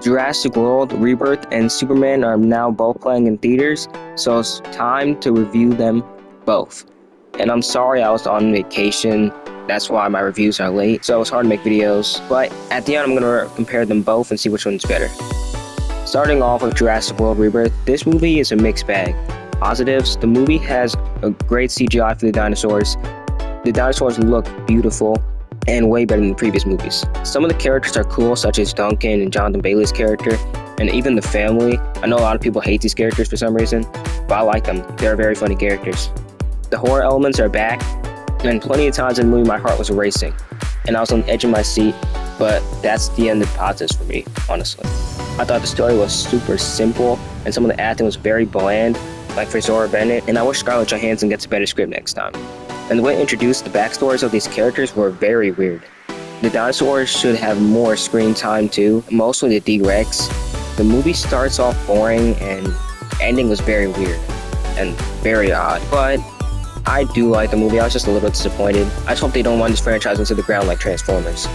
Jurassic World Rebirth and Superman are now both playing in theaters, so it's time to review them both. And I'm sorry I was on vacation, that's why my reviews are late, so it's hard to make videos. But at the end, I'm going to compare them both and see which one's better. Starting off with Jurassic World Rebirth, this movie is a mixed bag. Positives: the movie has a great CGI for the dinosaurs. The dinosaurs look beautiful and way better than the previous movies. Some of the characters are cool, such as Duncan and Jonathan Bailey's character, and even the family. I know a lot of people hate these characters for some reason, but I like them. They're very funny characters. The horror elements are back, and plenty of times in the movie my heart was racing, and I was on the edge of my seat, but that's the end of the positives for me, honestly. I thought the story was super simple, and some of the acting was very bland, like for Zora Bennett, and I wish Scarlett Johansson gets a better script next time. And the way it introduced the backstories of these characters were very weird. The dinosaurs should have more screen time too, mostly the D-Rex. The movie starts off boring and ending was very weird and very odd, but I do like the movie. I was just a little disappointed. I just hope they don't run this franchise into the ground like Transformers.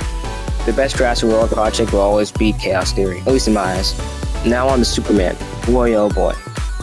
The best Jurassic World project will always be Chaos Theory, at least in my eyes. Now on to Superman. Boy oh boy.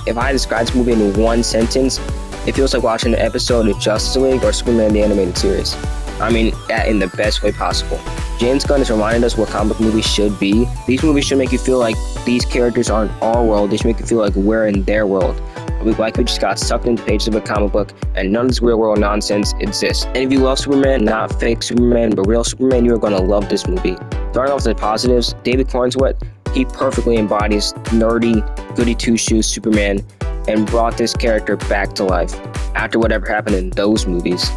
If I describe this movie in one sentence, it feels like watching an episode of Justice League or Superman the Animated Series. I mean, that in the best way possible. James Gunn has reminded us what comic book movies should be. These movies should make you feel like these characters are in our world. They should make you feel like we're in their world. We just got sucked into the pages of a comic book and none of this real world nonsense exists. And if you love Superman, not fake Superman, but real Superman, you're gonna love this movie. Starting off with the positives, David Cornswet, he perfectly embodies nerdy, goody two-shoes Superman and brought this character back to life after whatever happened in those movies.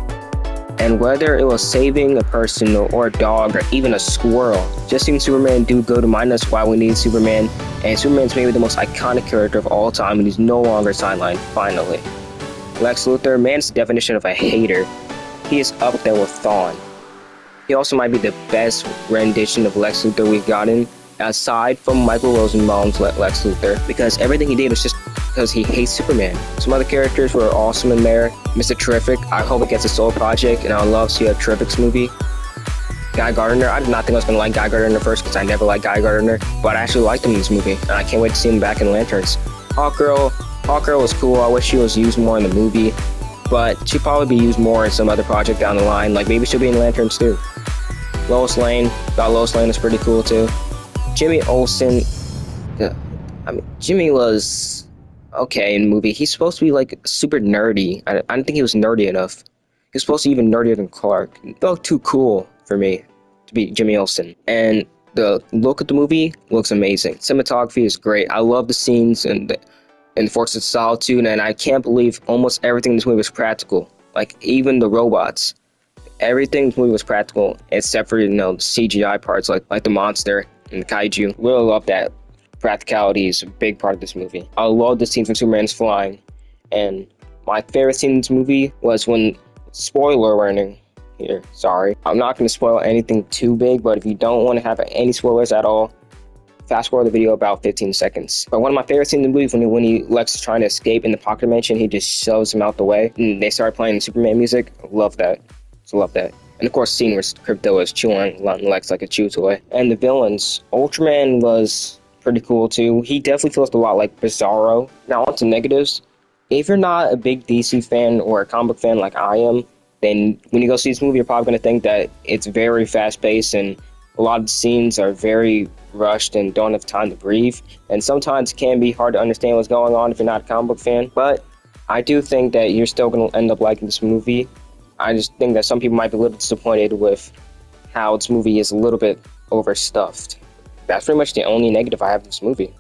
And whether it was saving a person or a dog or even a squirrel, just seeing Superman do good reminded us why we need Superman, and Superman's maybe the most iconic character of all time and he's no longer sidelined, finally. Lex Luthor, man's the definition of a hater. He is up there with Thawne. He also might be the best rendition of Lex Luthor we've gotten, aside from Michael Rosenbaum's Lex Luthor, because everything he did was just because he hates Superman. Some other characters were awesome in there. Mr. Terrific, I hope it gets a solo project, and I would love to see a Terrific's movie. Guy Gardner, I did not think I was going to like Guy Gardner first, because I never liked Guy Gardner, but I actually liked him in this movie, and I can't wait to see him back in Lanterns. Hawkgirl was cool. I wish she was used more in the movie, but she'd probably be used more in some other project down the line, like maybe she'll be in Lanterns too. Lois Lane, thought Lois Lane was pretty cool too. Jimmy Olsen, Jimmy was okay in the movie. He's supposed to be like super nerdy. I don't think he was nerdy enough. He was supposed to be even nerdier than Clark. He felt too cool for me to be Jimmy Olsen. And the look of the movie looks amazing. Cinematography is great. I love the scenes and the Fortress of Solitude, and I can't believe almost everything in this movie was practical. Like even the robots. Everything in this movie was practical except for, the CGI parts like the monster and the kaiju. Really love that. Practicality is a big part of this movie. I love the scene when Superman's flying, and my favorite scene in this movie was when, spoiler warning here, sorry, I'm not going to spoil anything too big, but if you don't want to have any spoilers at all, fast forward the video about 15 seconds. But one of my favorite scenes in the movie is when Lex is trying to escape in the pocket dimension, he just shoves him out the way, and they start playing Superman music. I love that. So love that. And of course, the scene where Crypto is chewing on Lex like a chew toy. And the villains, Ultraman was pretty cool too. He definitely feels a lot like Bizarro. Now on to negatives. If you're not a big DC fan or a comic book fan like I am, then when you go see this movie, you're probably going to think that it's very fast-paced and a lot of the scenes are very rushed and don't have time to breathe. And sometimes it can be hard to understand what's going on if you're not a comic book fan. But I do think that you're still going to end up liking this movie. I just think that some people might be a little disappointed with how this movie is a little bit overstuffed. That's pretty much the only negative I have of this movie.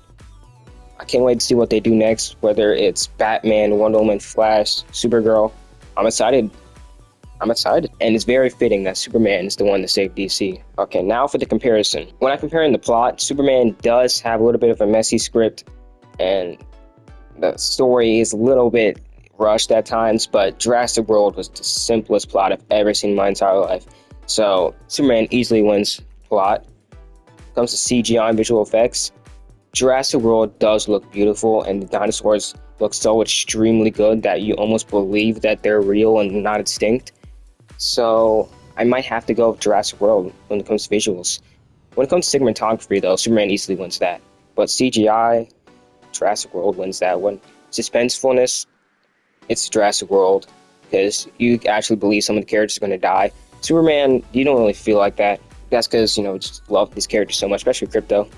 I can't wait to see what they do next, whether it's Batman, Wonder Woman, Flash, Supergirl. I'm excited. And it's very fitting that Superman is the one to save DC. Okay, now for the comparison. When I'm comparing the plot, Superman does have a little bit of a messy script, and the story is a little bit rushed at times, but Jurassic World was the simplest plot I've ever seen in my entire life. So Superman easily wins plot. When it comes to CGI and visual effects, Jurassic World does look beautiful, and the dinosaurs look so extremely good that you almost believe that they're real and not extinct. So I might have to go with Jurassic World when it comes to visuals. When it comes to cinematography, though, Superman easily wins that. But CGI, Jurassic World wins that one. Suspensefulness, it's Jurassic World, because you actually believe some of the characters are going to die. Superman, you don't really feel like that. That's because, just love this character so much, especially Crypto.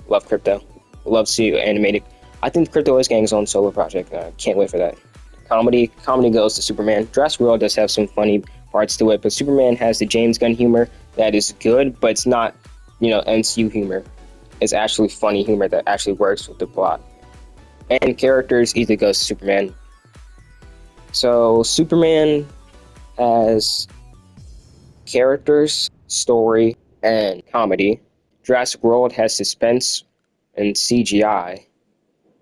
Love Crypto. Love to see animated. I think Crypto is getting his own solo project. Can't wait for that. Comedy goes to Superman. Jurassic World does have some funny parts to it, but Superman has the James Gunn humor that is good, but it's not, MCU humor. It's actually funny humor that actually works with the plot. And characters easily goes to Superman. So Superman has characters, story, and comedy. Jurassic World has suspense and CGI.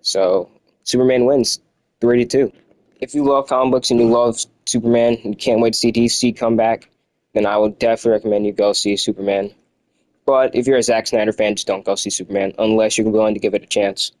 So Superman wins 3-2. If you love comic books and you love Superman and can't wait to see DC come back, then I would definitely recommend you go see Superman. But if you're a Zack Snyder fan, just don't go see Superman unless you're willing to give it a chance.